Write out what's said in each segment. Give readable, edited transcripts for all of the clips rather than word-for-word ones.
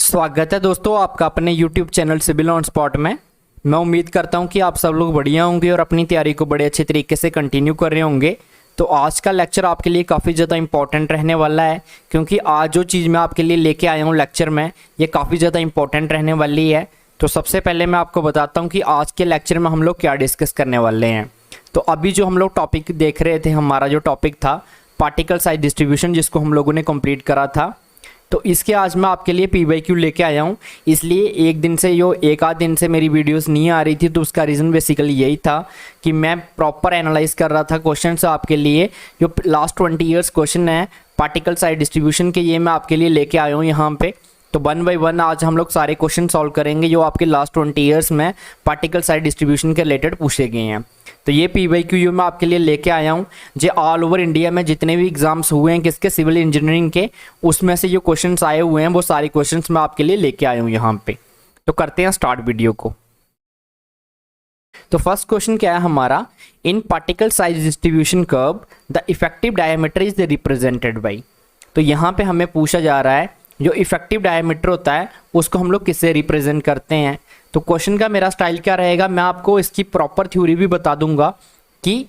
स्वागत है दोस्तों आपका अपने YouTube channel civil on spot में। मैं उम्मीद करता हूं कि आप सब लोग बढ़िया होंगे और अपनी तैयारी को बड़े अच्छे तरीके से कंटिन्यू कर रहे होंगे। तो आज का लेक्चर आपके लिए काफ़ी ज़्यादा इंपॉर्टेंट रहने वाला है, क्योंकि आज जो चीज़ मैं आपके लिए लेके आया हूँ लेक्चर में, ये काफ़ी ज़्यादा इंपॉर्टेंट रहने वाली है। तो सबसे पहले मैं आपको बताता हूँ कि आज के लेक्चर में हम लोग क्या डिस्कस करने वाले हैं। तो अभी जो हम लोग टॉपिक देख रहे थे, हमारा जो टॉपिक था पार्टिकल साइज डिस्ट्रीब्यूशन, जिसको हम लोगों ने कंप्लीट करा था, तो इसके आज मैं आपके लिए PYQ लेके आया हूँ। इसलिए एक आध दिन से मेरी वीडियोस नहीं आ रही थी, तो उसका रीज़न बेसिकली यही था कि मैं प्रॉपर एनालाइज कर रहा था क्वेश्चंस आपके लिए। जो लास्ट 20 ईयर्स क्वेश्चन है पार्टिकल साइज डिस्ट्रीब्यूशन के, ये मैं आपके लिए लेके आया हूँ यहाँ पे। तो 1 बाय 1 आज हम लोग सारे क्वेश्चन सॉल्व करेंगे जो आपके लास्ट 20 ईयर्स में पार्टिकल साइज डिस्ट्रीब्यूशन के रिलेटेड पूछे गए हैं। तो ये PYQ मैं आपके लिए लेके आया हूँ। जो ऑल ओवर इंडिया में जितने भी एग्जाम्स हुए हैं किसके, सिविल इंजीनियरिंग के, उसमें से जो क्वेश्चंस आए हुए हैं वो सारे क्वेश्चंस मैं आपके लिए लेके आया हूँ यहाँ पे। तो करते हैं स्टार्ट वीडियो को। तो फर्स्ट क्वेश्चन क्या है हमारा, in particle size distribution curve the effective diameter is represented by. तो यहाँ पे हमें पूछा जा रहा है जो इफेक्टिव डायमीटर होता है उसको हम लोग किससे रिप्रेजेंट करते हैं। तो क्वेश्चन का मेरा स्टाइल क्या रहेगा, मैं आपको इसकी प्रॉपर थ्योरी भी बता दूंगा कि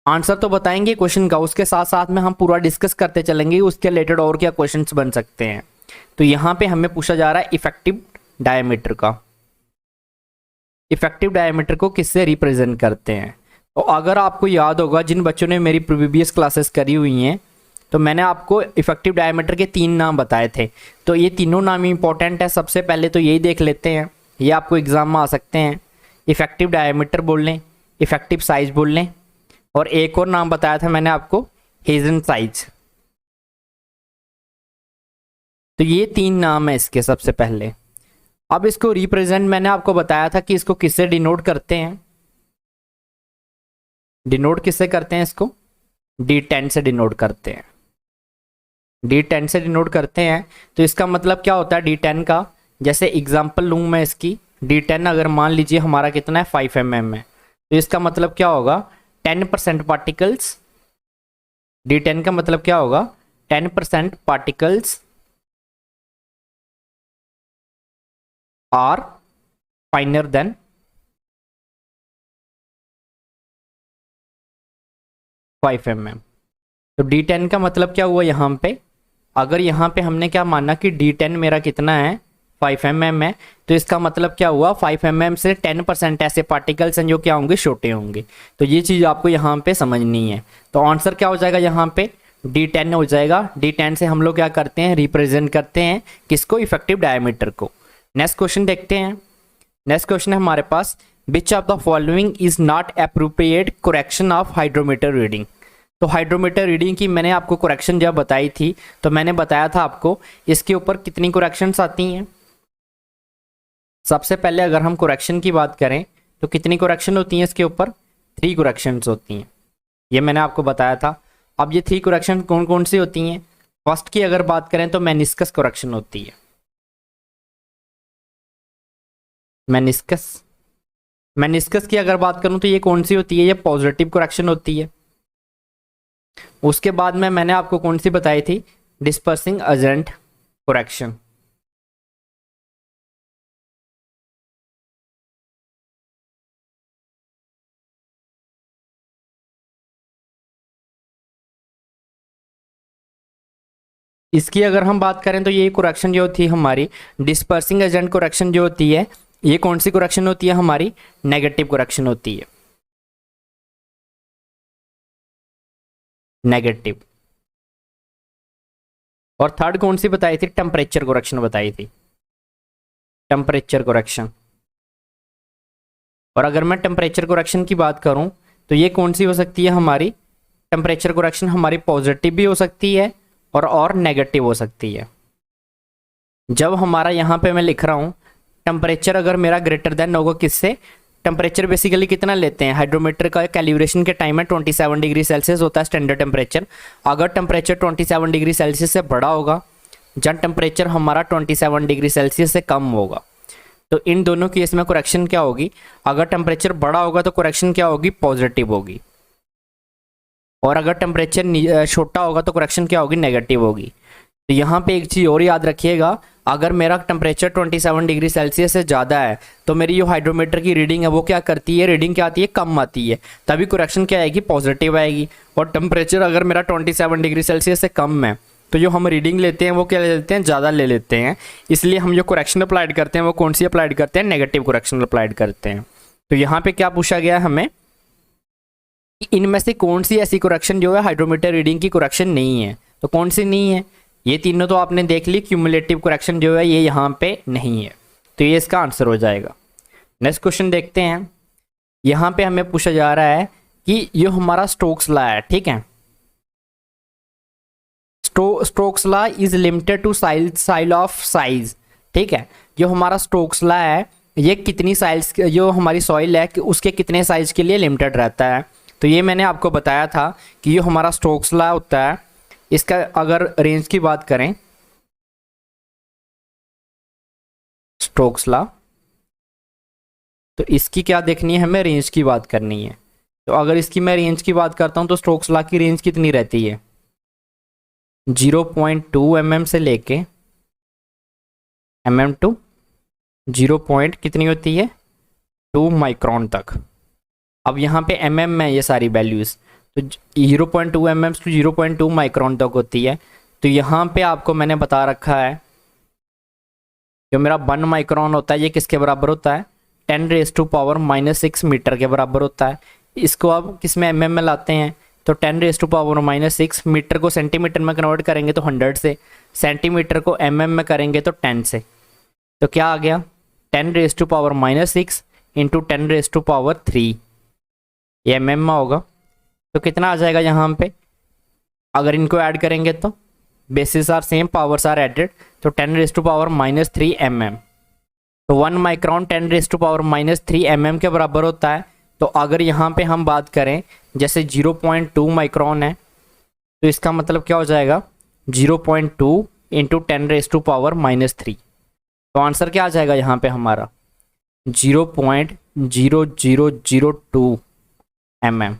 आंसर तो बताएंगे क्वेश्चन का, उसके साथ साथ में हम पूरा डिस्कस करते चलेंगे उसके रिलेटेड और क्या क्वेश्चंस बन सकते हैं। तो यहाँ पे हमें पूछा जा रहा है इफेक्टिव डायमीटर का, इफेक्टिव डायमीटर को किससे रिप्रेजेंट करते हैं। तो अगर आपको याद होगा, जिन बच्चों ने मेरी प्रीवियस क्लासेस करी हुई हैं, तो मैंने आपको इफेक्टिव डायमीटर के 3 नाम बताए थे। तो ये तीनों नाम इंपॉर्टेंट है। सबसे पहले तो यही देख लेते हैं, ये आपको एग्जाम में आ सकते हैं। इफेक्टिव डायमीटर बोल लें, इफेक्टिव साइज बोल लें, और एक और नाम बताया था मैंने आपको, हेजन साइज। तो ये 3 नाम है इसके सबसे पहले। अब इसको रिप्रेजेंट मैंने आपको बताया था कि इसको किससे डिनोट करते हैं। डिनोट किससे करते हैं, इसको D10 से डिनोट करते हैं। D10 से डिनोट करते हैं। तो इसका मतलब क्या होता है D10 का, जैसे एग्जांपल लूँ मैं इसकी, D10 अगर मान लीजिए हमारा कितना है 5 mm है, तो इसका मतलब क्या होगा 10% पार्टिकल्स। D10 का मतलब क्या होगा 10% particles are finer than 5 mm। तो D10 का मतलब क्या हुआ यहाँ पे, अगर यहाँ पे हमने क्या माना कि D10 मेरा कितना है 5 mm है, तो इसका मतलब क्या हुआ 5 mm से 10% ऐसे पार्टिकल्स हैं जो क्या होंगे, छोटे होंगे। तो ये चीज़ आपको यहाँ पे समझनी है। तो आंसर क्या हो जाएगा यहाँ पे, D10 हो जाएगा। D10 से हम लोग क्या करते हैं, रिप्रेजेंट करते हैं किसको, इफेक्टिव डायमीटर को। नेक्स्ट क्वेश्चन देखते हैं। नेक्स्ट क्वेश्चन है हमारे पास, which of the following is not appropriate correction of hydrometer reading. तो हाइड्रोमीटर रीडिंग की मैंने आपको करेक्शन जब बताई थी, तो मैंने बताया था आपको इसके ऊपर कितनी करेक्शंस आती हैं। सबसे पहले अगर हम करेक्शन की बात करें तो कितनी करेक्शन होती हैं इसके ऊपर, 3 करेक्शंस होती हैं, ये मैंने आपको बताया था। अब ये 3 करेक्शन कौन कौन सी होती हैं। फर्स्ट की अगर बात करें तो मेनिस्कस करेक्शन होती है। मेनिस्कस की अगर बात करूं तो ये कौन सी होती है, ये पॉजिटिव करेक्शन होती है। उसके बाद में मैंने आपको कौन सी बताई थी, डिस्पर्सिंग एजेंट करेक्शन। इसकी अगर हम बात करें तो ये करेक्शन जो थी हमारी डिस्पर्सिंग एजेंट करेक्शन जो होती है, ये कौन सी करेक्शन होती है हमारी, नेगेटिव करेक्शन होती है, नेगेटिव। और थर्ड कौन सी बताई थी, टेम्परेचर करेक्शन बताई थी, टेम्परेचर करेक्शन। और अगर मैं टेम्परेचर करेक्शन की बात करूं तो ये कौन सी हो सकती है हमारी, टेम्परेचर करेक्शन हमारी पॉजिटिव भी हो सकती है और नेगेटिव हो सकती है। जब हमारा यहाँ पे मैं लिख रहा हूँ टेम्परेचर अगर मेरा ग्रेटर देन होगा किससे, टेम्परेचर बेसिकली कितना लेते हैं, हाइड्रोमीटर का कैलिब्रेशन के टाइम में 27 डिग्री सेल्सियस होता है स्टैंडर्ड टेम्परेचर। अगर टेम्परेचर 27 डिग्री सेल्सियस से बड़ा होगा, जब टेम्परेचर हमारा 27 डिग्री सेल्सियस से कम होगा, तो इन दोनों केस में करेक्शन क्या होगी, अगर टेम्परेचर बड़ा होगा तो करेक्शन क्या होगी, पॉजिटिव होगी। और अगर टेम्परेचर छोटा होगा तो करेक्शन क्या होगी, नेगेटिव होगी। तो यहाँ पे एक चीज़ और याद रखिएगा, अगर मेरा टेम्परेचर 27 डिग्री सेल्सियस से ज़्यादा है तो मेरी जो हाइड्रोमीटर की रीडिंग है वो क्या करती है, रीडिंग क्या आती है, कम आती है, तभी करेक्शन क्या आएगी, पॉजिटिव आएगी। और टेम्परेचर अगर मेरा 27 डिग्री सेल्सियस से कम है तो जो हम रीडिंग लेते हैं वो क्या ले लेते हैं, ज़्यादा ले लेते हैं। इसलिए हम जो करेक्शन अप्लाइड करते हैं वो कौन सी अप्लाइड करते हैं, नेगेटिव करेक्शन अप्लाइड करते हैं। तो यहाँ पे क्या पूछा गया है हमें, इनमें से कौन सी ऐसी करेक्शन जो है हाइड्रोमीटर रीडिंग की करेक्शन नहीं है। तो कौन सी नहीं है, ये तीनों तो आपने देख ली, क्यूमुलेटिव करेक्शन जो है ये यहाँ पे नहीं है, तो ये इसका आंसर हो जाएगा। नेक्स्ट क्वेश्चन देखते हैं। यहाँ पे हमें पूछा जा रहा है कि ये हमारा स्टोक्स लॉ है, ठीक है। Stokes law is limited to size of size, ठीक है। जो हमारा स्टोक्स लॉ है ये कितनी साइज, जो हमारी सॉइल है उसके कितने साइज के लिए लिमिटेड रहता है। तो ये मैंने आपको बताया था कि ये हमारा स्टोक्स लॉ होता है। इसका अगर रेंज की बात करें, स्टोक्स लॉ, तो इसकी क्या देखनी है हमें, रेंज की बात करनी है। तो अगर इसकी मैं रेंज की बात करता हूं तो स्टोक्स लॉ की रेंज कितनी रहती है, 0.2 mm से लेके mm टू 0 पॉइंट कितनी होती है, 2 माइक्रोन तक। अब यहाँ पे mm में ये सारी वैल्यूज़, तो 0.2 mm टू 0.2 माइक्रोन तक होती है। तो यहाँ पे आपको मैंने बता रखा है जो मेरा 1 माइक्रोन होता है ये किसके बराबर होता है, 10⁻⁻6 मीटर के बराबर होता है। इसको आप किस में mm में लाते हैं, तो 10⁻⁻6 मीटर को सेंटीमीटर में कन्वर्ट करेंगे तो 100 से, सेंटीमीटर को mm में करेंगे तो 10 से। तो क्या आ गया, 10⁻⁻6 इंटू 10⁻3, ये mm में होगा। तो कितना आ जाएगा यहाँ पे, अगर इनको ऐड करेंगे तो basis are same, powers are added, तो 10⁻3 mm। तो 1 माइक्रोन 10⁻3 mm के बराबर होता है। तो अगर यहाँ पे हम बात करें जैसे 0.2 माइक्रोन है तो इसका मतलब क्या हो जाएगा, 0.2 इंटू 10⁻3। तो आंसर क्या आ जाएगा यहाँ पे हमारा, 0.0002 mm।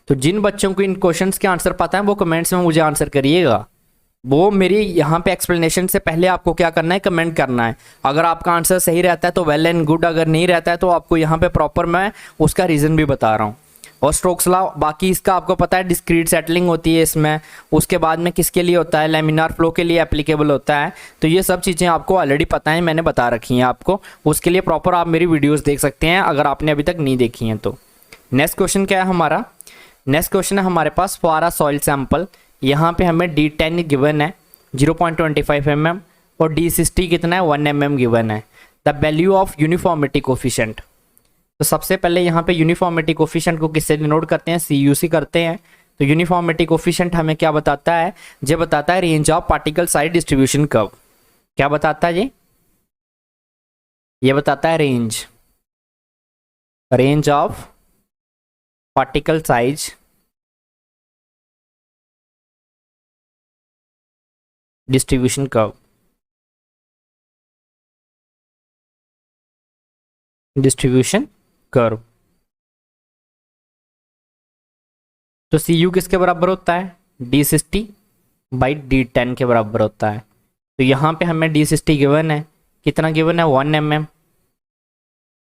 तो जिन बच्चों को इन क्वेश्चंस के आंसर पता है वो कमेंट्स में मुझे आंसर करिएगा। वो मेरी यहाँ पे एक्सप्लेनेशन से पहले आपको क्या करना है, कमेंट करना है। अगर आपका आंसर सही रहता है तो वेल एंड गुड, अगर नहीं रहता है तो आपको यहाँ पे प्रॉपर मैं उसका रीज़न भी बता रहा हूँ। और स्टोक्स लॉ बाकी इसका आपको पता है, डिस्क्रीट सेटलिंग होती है इसमें, उसके बाद में किसके लिए होता है, लैमिनार फ्लो के लिए एप्लीकेबल होता है। तो ये सब चीज़ें आपको ऑलरेडी पता है, मैंने बता रखी हैं आपको। उसके लिए प्रॉपर आप मेरी वीडियोज़ देख सकते हैं अगर आपने अभी तक नहीं देखी हैं तो। नेक्स्ट क्वेश्चन क्या है हमारा, नेक्स्ट क्वेश्चन है हमारे पास फॉर सॉइल सैंपल। यहाँ पे हमें D10 गिवन है 0.25 mm और D60 कितना है, 1 mm गिवन है। The value of uniformity coefficient. तो सबसे पहले यहाँ पे यूनिफॉर्मिटी कोफिशिएंट को किससे डिनोट करते हैं, CU करते हैं। तो यूनिफॉर्मिटी कोफिशिएंट हमें क्या बताता है, ये बताता है range of particle size distribution curve. क्या बताता है ये बताता है range of particle size distribution curve, तो CU किसके बराबर होता है, D60 बाई D10 के बराबर होता है। तो यहाँ पे हमें D60 गिवन है, कितना गिवन है, 1 mm,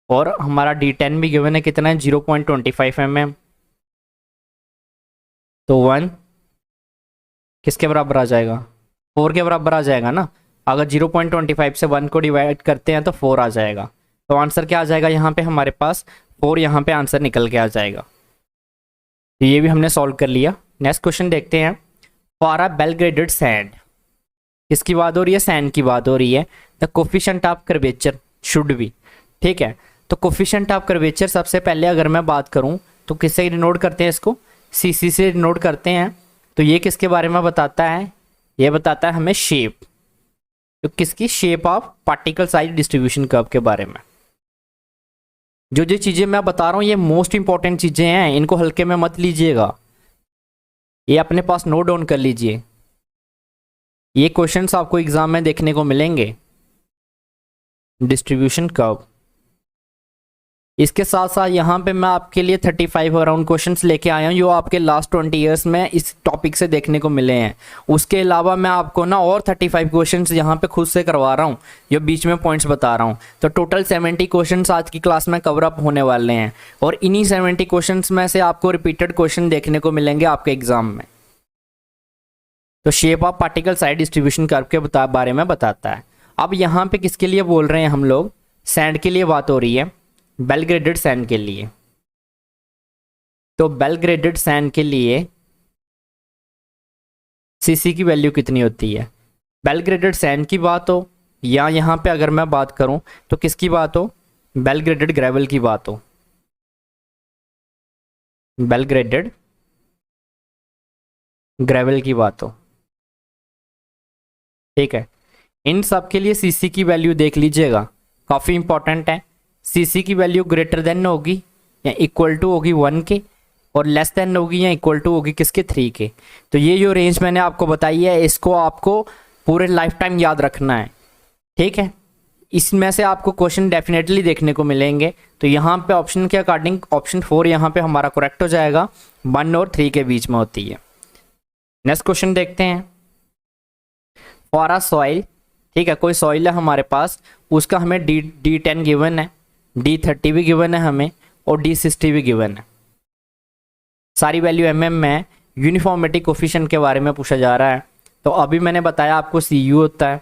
और हमारा D10 भी गिवन है, कितना है, 0.25 mm। तो 1 किसके बराबर आ जाएगा, 4 के बराबर आ जाएगा ना। अगर 0.25 से 1 को डिवाइड करते हैं तो 4 आ जाएगा। तो आंसर क्या आ जाएगा यहाँ पे हमारे पास, 4 यहाँ पे आंसर निकल के आ जाएगा। तो ये भी हमने सॉल्व कर लिया। नेक्स्ट क्वेश्चन देखते हैं। For a well graded sand, किसकी बात हो रही है, सैंड की बात हो रही है। The coefficient of curvature should be, ठीक है। तो कोफिशिएंट ऑफ कर्वेचर सबसे पहले अगर मैं बात करूँ तो किससे डिनोट करते हैं इसको, CC से डिनोट करते हैं। तो ये किसके बारे में बताता है, ये बताता है हमें शेप, तो किसकी, shape of particle size distribution curve के बारे में। जो चीज़ें मैं बता रहा हूँ ये मोस्ट इंपॉर्टेंट चीज़ें हैं, इनको हल्के में मत लीजिएगा, ये अपने पास नोट डाउन कर लीजिए। ये क्वेश्चंस आपको एग्जाम में देखने को मिलेंगे। डिस्ट्रीब्यूशन कर्व, इसके साथ साथ यहाँ पे मैं आपके लिए 35 अराउंड क्वेश्चंस लेके आया हूँ जो आपके लास्ट 20 ईयर्स में इस टॉपिक से देखने को मिले हैं। उसके अलावा मैं आपको ना और 35 क्वेश्चंस यहाँ पे खुद से करवा रहा हूँ, जो बीच में पॉइंट्स बता रहा हूँ। तो टोटल 70 क्वेश्चंस आज की क्लास में कवर अप होने वाले हैं और इन्हीं 70 क्वेश्चंस में से आपको रिपीटेड क्वेश्चन देखने को मिलेंगे आपके एग्जाम में। तो shape of particle side distribution curve के बारे में बताता है। अब यहाँ पे किसके लिए बोल रहे हैं हम लोग, सैंड के लिए बात हो रही है, बेल ग्रेडेड सैंड के लिए। तो बेल ग्रेडेड सैंड के लिए सीसी की वैल्यू कितनी होती है। बेल ग्रेडेड सैंड की बात हो या यहाँ पे अगर मैं बात करूं तो किसकी बात हो, बेल ग्रेडेड ग्रेवल की बात हो। बेल ग्रेडेड ग्रेवल की बात हो, ठीक है। इन सब के लिए सीसी की वैल्यू देख लीजिएगा, काफ़ी इंपॉर्टेंट है। सीसी की वैल्यू ग्रेटर देन होगी या इक्वल टू होगी 1 के, और लेस देन होगी या इक्वल टू होगी किसके, 3 के। तो ये जो रेंज मैंने आपको बताई है इसको आपको पूरे लाइफ टाइम याद रखना है, ठीक है। इसमें से आपको क्वेश्चन डेफिनेटली देखने को मिलेंगे। तो यहाँ पे ऑप्शन के अकॉर्डिंग ऑप्शन 4 यहाँ पे हमारा करेक्ट हो जाएगा, 1 और 3 के बीच में होती है। नेक्स्ट क्वेश्चन देखते हैं। फॉर अ सॉइल, ठीक है, कोई सॉइल है हमारे पास, उसका हमें D10 गिवन है, D30 भी गिवन है हमें, और D60 भी गिवन है। सारी वैल्यू mm में। यूनिफॉर्मिटी कोफिशिएंट के बारे में पूछा जा रहा है। तो अभी मैंने बताया आपको CU होता है,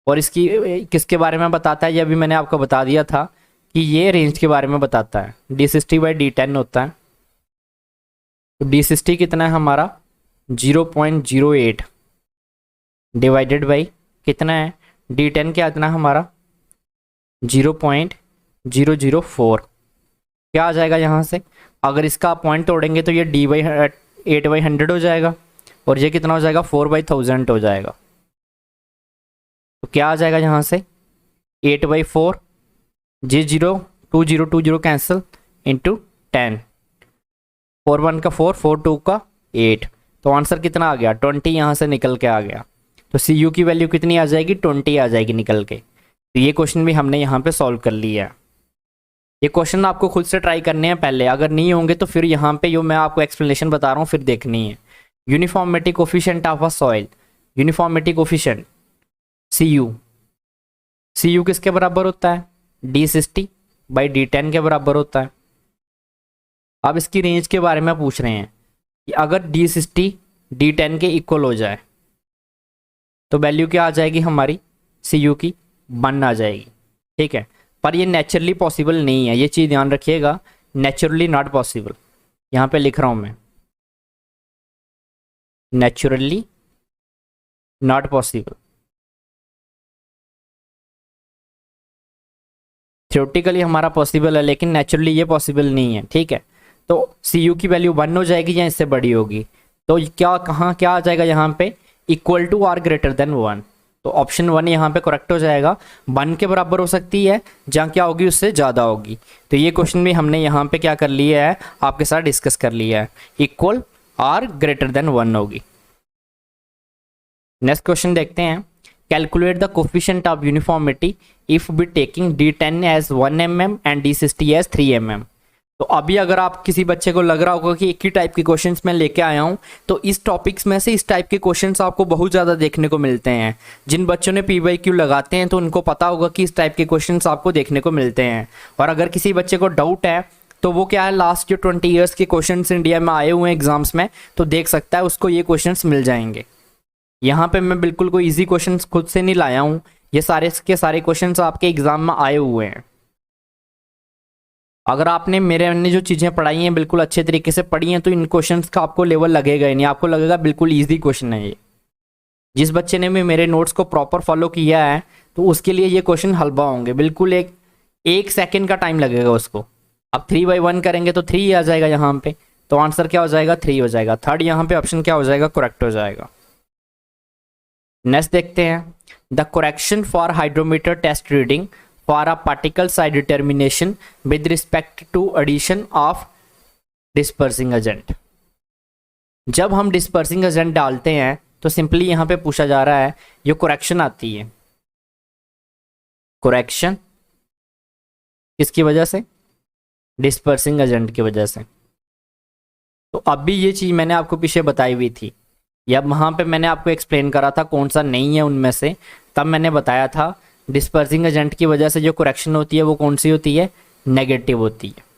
और इसकी किसके बारे में बताता है, ये अभी मैंने आपको बता दिया था कि ये रेंज के बारे में बताता है। D60/D10 होता है। तो D60 कितना है हमारा, 0.08 डिवाइडेड बाई कितना है, D10 क्या इतना हमारा 0.004। क्या आ जाएगा यहाँ से, अगर इसका पॉइंट तोड़ेंगे तो ये D/8/100 हो जाएगा, और ये कितना हो जाएगा 4/1000 हो जाएगा। तो क्या आ जाएगा यहाँ से 8/4, J 0 2 0 2 0 कैंसिल इंटू 10, 4 1 का 4, 4 2 का 8। तो आंसर कितना आ गया, 20 यहाँ से निकल के आ गया। तो CU की वैल्यू कितनी आ जाएगी, 20 आ जाएगी निकल के। तो ये क्वेश्चन भी हमने यहाँ पे सॉल्व कर लिया है। ये क्वेश्चन आपको खुद से ट्राई करने हैं पहले, अगर नहीं होंगे तो फिर यहाँ पे जो मैं आपको एक्सप्लेनेशन बता रहा हूँ फिर देखनी है। Uniformity coefficient of a soil, uniformity coefficient CU किसके बराबर होता है, D60/D10 के बराबर होता है। अब इसकी रेंज के बारे में पूछ रहे हैं कि अगर D60 D10 के इक्वल हो जाए तो वैल्यू क्या आ जाएगी हमारी, CU की 1 आ जाएगी, ठीक है। पर ये नेचुरली पॉसिबल नहीं है, ये चीज़ ध्यान रखिएगा, नेचुरली नॉट पॉसिबल। यहाँ पे लिख रहा हूँ मैं, नेचुरली नॉट पॉसिबल। थ्योरेटिकली हमारा पॉसिबल है लेकिन नेचुरली ये पॉसिबल नहीं है, ठीक है। तो CU की वैल्यू 1 हो जाएगी या इससे बड़ी होगी। तो क्या कहाँ क्या आ जाएगा यहाँ पे, equal to are greater than 1। तो ऑप्शन 1 यहाँ पे करेक्ट हो जाएगा। 1 के बराबर हो सकती है, जहाँ क्या होगी उससे ज़्यादा होगी। तो ये क्वेश्चन भी हमने यहाँ पे क्या कर लिया है, आपके साथ डिस्कस कर लिया है, इक्वल आर ग्रेटर देन 1 होगी। नेक्स्ट क्वेश्चन देखते हैं। Calculate the coefficient of uniformity if we taking D10 as 1 mm and D60 as 3 mm। तो अभी अगर आप किसी बच्चे को लग रहा होगा कि एक ही टाइप के क्वेश्चंस मैं लेके आया हूं, तो इस टॉपिक्स में से इस टाइप के क्वेश्चंस आपको बहुत ज़्यादा देखने को मिलते हैं। जिन बच्चों ने PYQ लगाते हैं तो उनको पता होगा कि इस टाइप के क्वेश्चंस आपको देखने को मिलते हैं। और अगर किसी बच्चे को डाउट है तो वो क्या है, लास्ट जो 20 ईयर्स के क्वेश्चंस इंडिया में आए हुए हैं एग्जाम्स में, तो देख सकता है, उसको ये क्वेश्चंस मिल जाएंगे। यहाँ पे मैं बिल्कुल कोई ईजी क्वेश्चंस खुद से नहीं लाया हूँ, ये सारे के सारे क्वेश्चंस आपके एग्जाम में आए हुए हैं। अगर आपने मेरे जो चीज़ें पढ़ाई हैं बिल्कुल अच्छे तरीके से पढ़ी हैं तो इन क्वेश्चंस का आपको लेवल लगेगा ही नहीं, आपको लगेगा बिल्कुल ईजी क्वेश्चन है ये। जिस बच्चे ने भी मेरे नोट्स को प्रॉपर फॉलो किया है तो उसके लिए ये क्वेश्चन हलवा होंगे, बिल्कुल एक सेकेंड का टाइम लगेगा उसको। अब 3/1 करेंगे तो 3 आ जाएगा यहाँ पे, तो आंसर क्या हो जाएगा, 3 हो जाएगा। थर्ड यहाँ पे ऑप्शन क्या हो जाएगा, करेक्ट हो जाएगा। नेक्स्ट देखते हैं। The correction for hydrometer test reading for a particle size determination with respect to addition of dispersing agent. जब हम डिस्पर्सिंग एजेंट डालते हैं तो सिंपली यहाँ पे पूछा जा रहा है, ये करेक्शन आती है, करेक्शन किसकी वजह से, डिस्पर्सिंग एजेंट की वजह से। तो अब भी ये चीज़ मैंने आपको पीछे बताई हुई थी, या वहाँ पे मैंने आपको एक्सप्लेन करा था कौन सा नहीं है उनमें से। तब मैंने बताया था डिस्पर्सिंग एजेंट की वजह से जो करेक्शन होती है वो कौन सी होती है, नेगेटिव होती है।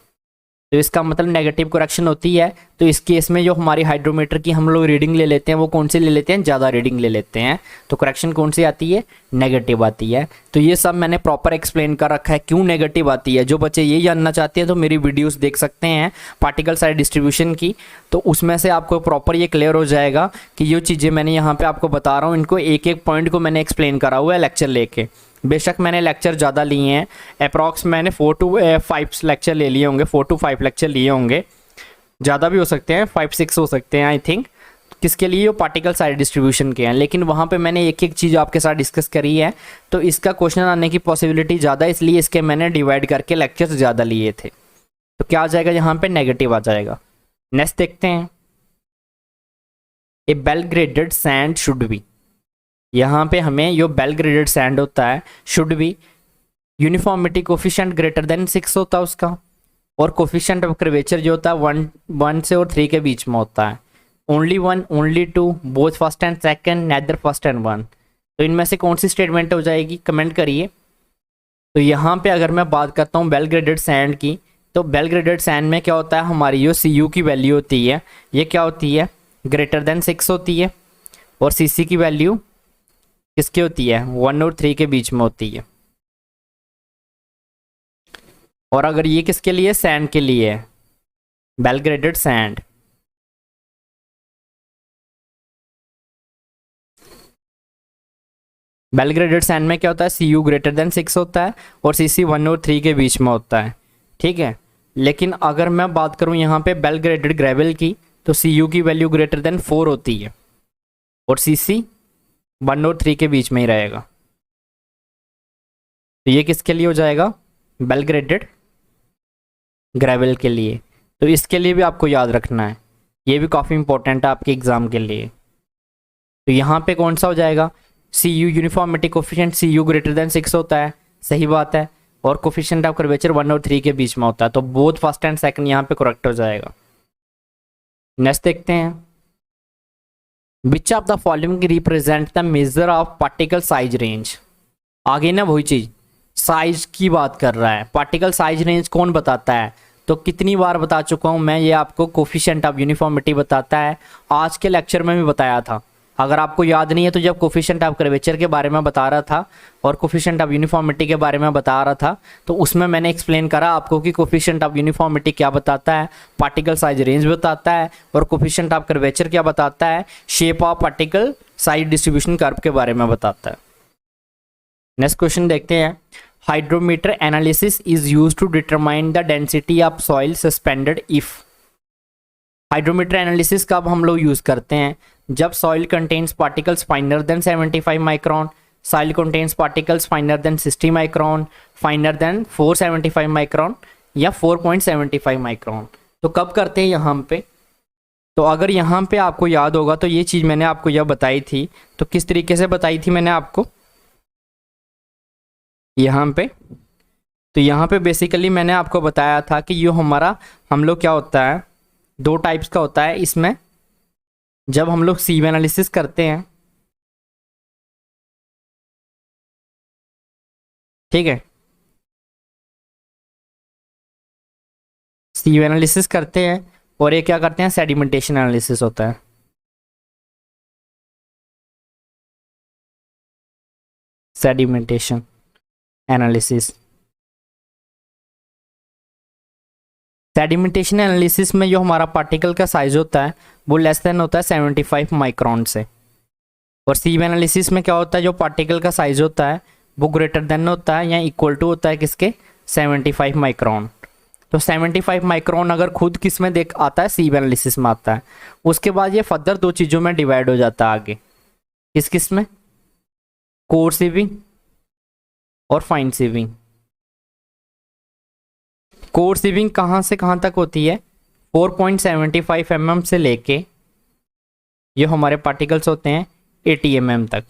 तो इसका मतलब नेगेटिव करेक्शन होती है। तो इस केस में जो हमारी हाइड्रोमीटर की हम लोग रीडिंग ले लेते हैं वो कौन सी ले लेते हैं, ज़्यादा रीडिंग ले लेते हैं। तो करेक्शन कौन सी आती है, नेगेटिव आती है। तो ये सब मैंने प्रॉपर एक्सप्लेन कर रखा है क्यों नेगेटिव आती है। जो बच्चे ये जानना चाहते हैं तो मेरी वीडियोस देख सकते हैं पार्टिकल साइज डिस्ट्रीब्यूशन की, तो उसमें से आपको प्रॉपर ये क्लियर हो जाएगा कि ये चीज़ें मैंने यहाँ पर आपको बता रहा हूँ, इनको एक एक पॉइंट को मैंने एक्सप्लेन करा हुआ है लेक्चर लेके। बेशक मैंने लेक्चर ज़्यादा लिए हैं, अप्रॉक्स मैंने 4 to 5 लेक्चर ले लिए होंगे, 4 to 5 लेक्चर लिए होंगे, ज़्यादा भी हो सकते हैं, 5-6 हो सकते हैं आई थिंक। किसके लिए, वो पार्टिकल साइज डिस्ट्रीब्यूशन के हैं। लेकिन वहाँ पे मैंने एक एक चीज़ आपके साथ डिस्कस करी है, तो इसका क्वेश्चन आने की पॉसिबिलिटी ज़्यादा है, इसलिए इसके मैंने डिवाइड करके लेक्चर्स ज़्यादा लिए थे। तो क्या आ जाएगा यहाँ पे, नेगेटिव आ जाएगा। नेक्स्ट देखते हैं, a well graded sand should be. यहाँ पे हमें जो वेल ग्रेडेड सैंड होता है should be uniformity coefficient greater than 6 होता है उसका, और कोफिशिएंट ऑफ कर्वेचर जो होता है 1 से और 3 के बीच में होता है। Only 1, only 2, both first and second, neither first and 1। तो इनमें से कौन सी स्टेटमेंट हो जाएगी, कमेंट करिए। तो यहाँ पे अगर मैं बात करता हूँ वेल ग्रेडेड सैंड की, तो वेल ग्रेडेड सैंड में क्या होता है, हमारी जो CU की वैल्यू होती है ये क्या होती है, ग्रेटर देन 6 होती है, और CC की वैल्यू किसकी होती है, 1 और 3 के बीच में होती है। और अगर ये किसके लिए, सैंड के लिए है, well graded sand. Well graded sand में क्या होता है, CU ग्रेटर देन 6 होता है और CC 1 और 3 के बीच में होता है, ठीक है। लेकिन अगर मैं बात करूं यहाँ पे वेल ग्रेडेड ग्रेवल की, तो CU की वैल्यू ग्रेटर देन 4 होती है और CC 1 और 3 के बीच में ही रहेगा। तो ये किसके लिए हो जाएगा, वेल ग्रेडेड ग्रेवल के लिए। तो इसके लिए भी आपको याद रखना है, ये भी काफ़ी इंपॉर्टेंट है आपके एग्जाम के लिए। तो यहाँ पे कौन सा हो जाएगा, CU uniformity coefficient CU greater than 6 होता है, सही बात है, और कोफिशिएंट ऑफ कर्वेचर 1 और 3 के बीच में होता है। तो बोथ फर्स्ट एंड सेकंड यहाँ पे करेक्ट हो जाएगा। नेक्स्ट देखते हैं, विच of the following represent the measure of particle size range. आगे ना वही चीज साइज की बात कर रहा है, पार्टिकल साइज रेंज कौन बताता है, तो कितनी बार बता चुका हूं मैं, ये आपको कोफिशिएंट ऑफ यूनिफॉर्मिटी बताता है। आज के लेक्चर में भी बताया था, अगर आपको याद नहीं है तो जब कोफिशिएंट ऑफ कर्वेचर के बारे में बता रहा था और कोफिशिएंट ऑफ यूनिफॉर्मिटी के बारे में बता रहा था, तो उसमें मैंने एक्सप्लेन करा आपको कि कोफिशिएंट ऑफ यूनिफॉर्मिटी क्या बताता है, पार्टिकल साइज रेंज बताता है, और कोफिशिएंट ऑफ कर्वेचर क्या बताता है, shape of particle size distribution curve के बारे में बताता है। नेक्स्ट क्वेश्चन देखते हैं, hydrometer analysis is used to determine the density of soil suspended if. Hydrometer analysis कब हम लोग यूज करते हैं, जब soil contains particles finer than 75 micron, soil contains particles finer than 60 micron, finer than 475 micron या 4.75 micron. तो कब करते हैं यहाँ पे, तो अगर यहाँ पे आपको याद होगा तो ये चीज़ मैंने आपको यह बताई थी। तो किस तरीके से बताई थी मैंने आपको, यहाँ पे, तो यहाँ पे बेसिकली मैंने आपको बताया था कि ये हमारा हम लोग क्या होता है, 2 टाइप्स का होता है इसमें। जब हम लोग सीव एनालिसिस करते हैं, ठीक है, सीव एनालिसिस करते हैं, और ये क्या करते हैं, सेडिमेंटेशन एनालिसिस होता है। सेडिमेंटेशन एनालिसिस, सेडिमेंटेशन एनालिसिस में जो हमारा पार्टिकल का साइज होता है वो लेस देन होता है 75 माइक्रोन से, और सीव एनालिसिस में क्या होता है, जो पार्टिकल का साइज होता है वो ग्रेटर देन होता है या इक्वल टू होता है किसके, 75 माइक्रोन। तो 75 माइक्रोन अगर खुद किस में देख आता है, सीव एनालिसिस में आता है। उसके बाद ये फर्दर 2 चीज़ों में डिवाइड हो जाता है आगे, किस किस में, कोर सीविंग और फाइन सीविंग। कोर सीविंग कहाँ से कहाँ तक होती है, 4.75 mm से लेके ये हमारे पार्टिकल्स होते हैं 80 mm तक।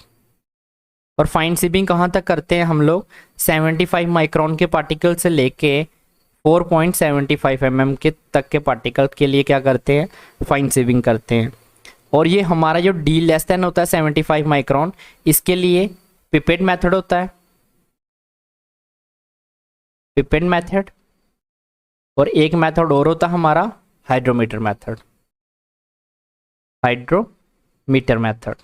और फाइन सीविंग कहाँ तक करते हैं हम लोग, 75 माइक्रोन के पार्टिकल से लेके 4.75 mm के तक के पार्टिकल के लिए क्या करते हैं, फाइन सीविंग करते हैं। और ये हमारा जो डी लेस देन होता है 75 माइक्रोन, इसके लिए पिपेट मेथड होता है, पिपेट मेथड, और एक मेथड और होता है हमारा हाइड्रोमीटर मेथड, हाइड्रोमीटर मेथड।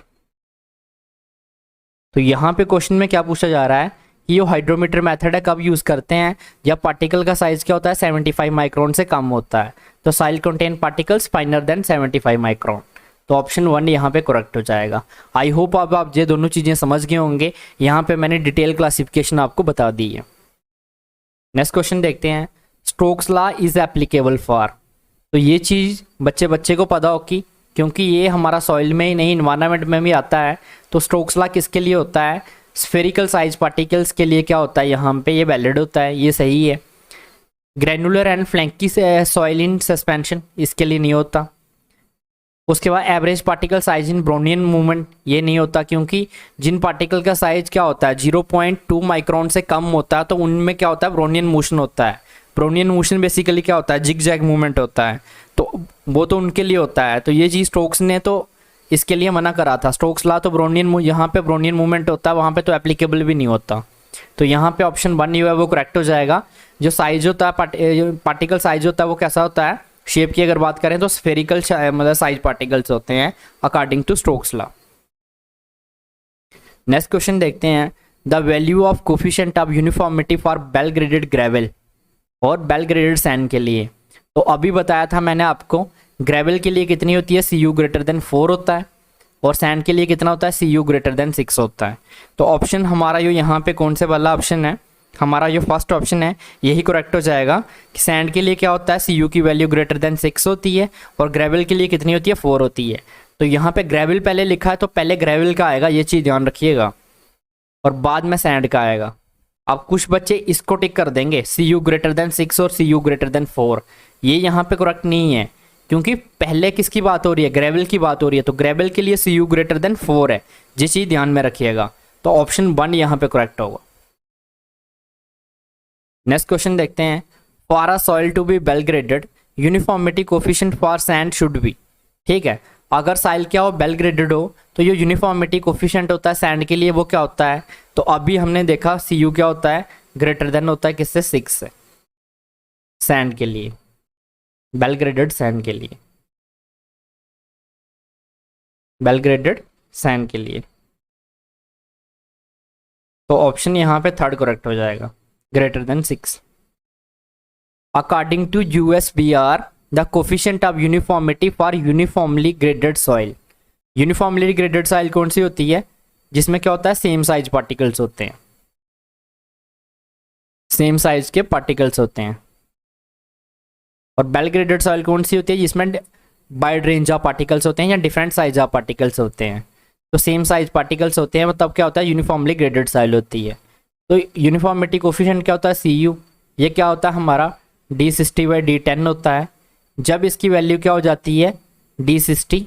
तो यहाँ पे क्वेश्चन में क्या पूछा जा रहा है कि जो हाइड्रोमीटर मेथड है कब यूज़ करते हैं, जब पार्टिकल का साइज क्या होता है 75 माइक्रोन से कम होता है। तो soil contain particles finer than 75 micron. तो ऑप्शन 1 यहाँ पे करेक्ट हो जाएगा। आई होप आप ये दोनों चीज़ें समझ गए होंगे। यहाँ पे मैंने डिटेल क्लासिफिकेशन आपको बता दी है। नेक्स्ट क्वेश्चन देखते हैं, Stokes law is applicable for. तो ये चीज़ बच्चे को पता होगी, क्योंकि ये हमारा सॉइल में ही नहीं इन्वायरमेंट में भी आता है। तो स्टोक्स लॉ किसके लिए होता है, स्फेरिकल साइज पार्टिकल्स के लिए क्या होता है, यहाँ पे ये वैलिड होता है, ये सही है। Granular and flaky soil in suspension, इसके लिए नहीं होता। उसके बाद average particle size in Brownian movement, ये नहीं होता, क्योंकि जिन पार्टिकल का साइज क्या होता है 0.2 माइक्रोन से कम होता है, तो उनमें क्या होता है ब्रोनियन मोशन होता है। ब्रोनियन मोशन बेसिकली क्या होता है, जिग जैग मूवमेंट होता है, तो वो तो उनके लिए होता है। तो ये चीज़ स्टोक्स ने तो इसके लिए मना करा था। स्टोक्स लॉ तो ब्रोनियन, यहाँ पे ब्रोनियन मूवमेंट होता है, वहाँ पे तो एप्लीकेबल भी नहीं होता। तो यहाँ पे ऑप्शन 1 जो है वो करेक्ट हो जाएगा। जो साइज होता है पार्टिकल साइज होता है वो कैसा होता है, शेप की अगर बात करें तो स्फेरिकल मतलब साइज पार्टिकल्स होते हैं according to Stokes law. Next question देखते हैं, the value of coefficient of uniformity for well graded gravel और बेल ग्रेडेड सैंड के लिए। तो अभी बताया था मैंने आपको, ग्रेवल के लिए कितनी होती है, Cu ग्रेटर देन 4 होता है, और सैंड के लिए कितना होता है, Cu ग्रेटर देन 6 होता है। तो ऑप्शन हमारा जो यहाँ पे कौन से वाला ऑप्शन है, हमारा जो फर्स्ट ऑप्शन है यही करेक्ट हो जाएगा कि सैंड के लिए क्या होता है, Cu की वैल्यू ग्रेटर देन 6 होती है, और ग्रेवल के लिए कितनी होती है, 4 होती है। तो यहाँ पे ग्रेवल पहले लिखा है तो पहले ग्रेवल का आएगा, ये चीज़ ध्यान रखिएगा, और बाद में सैंड का आएगा। अब कुछ बच्चे इसको टिक कर देंगे, Cu ग्रेटर देन 6 और Cu ग्रेटर देन 4, ये यहाँ पे करेक्ट नहीं है, क्योंकि पहले किसकी बात हो रही है, ग्रेवल की बात हो रही है। तो ग्रेवल के लिए Cu ग्रेटर देन 4 है, ये चीज़ ध्यान में रखिएगा। तो ऑप्शन 1 यहाँ पे करेक्ट होगा। नेक्स्ट क्वेश्चन देखते हैं, for a soil to be well graded uniformity coefficient for sand should be. ठीक है, अगर सॉइल क्या हो, वेल ग्रेडेड हो, तो ये यूनिफॉर्मिटी कोफिशिएंट होता है सैंड के लिए, वो क्या होता है, तो अभी हमने देखा Cu क्या होता है, ग्रेटर देन होता है किससे, 6 से, सैंड के लिए, वेल ग्रेडेड सैंड के लिए, वेल ग्रेडेड सैंड के लिए। तो ऑप्शन यहाँ पे 3rd करेक्ट हो जाएगा, greater than 6। According to USBR the coefficient of uniformity for uniformly graded soil. Uniformly graded soil कौन सी होती है, जिसमें क्या होता है, सेम साइज पार्टिकल्स होते हैं, सेम साइज के पार्टिकल्स होते हैं। और वेल ग्रेडेड सॉइल कौन सी होती है, जिसमें वाइड रेंज ऑफ पार्टिकल्स होते हैं या डिफरेंट साइज ऑफ पार्टिकल्स होते हैं। तो सेम साइज पार्टिकल्स होते हैं, मतलब क्या होता है, यूनिफॉर्मली ग्रेडेड सॉइल होती है। तो यूनिफॉर्मिटी कोफिशिएंट क्या होता है, Cu, ये क्या होता है हमारा D60/D10 होता है। जब इसकी वैल्यू क्या हो जाती है, D60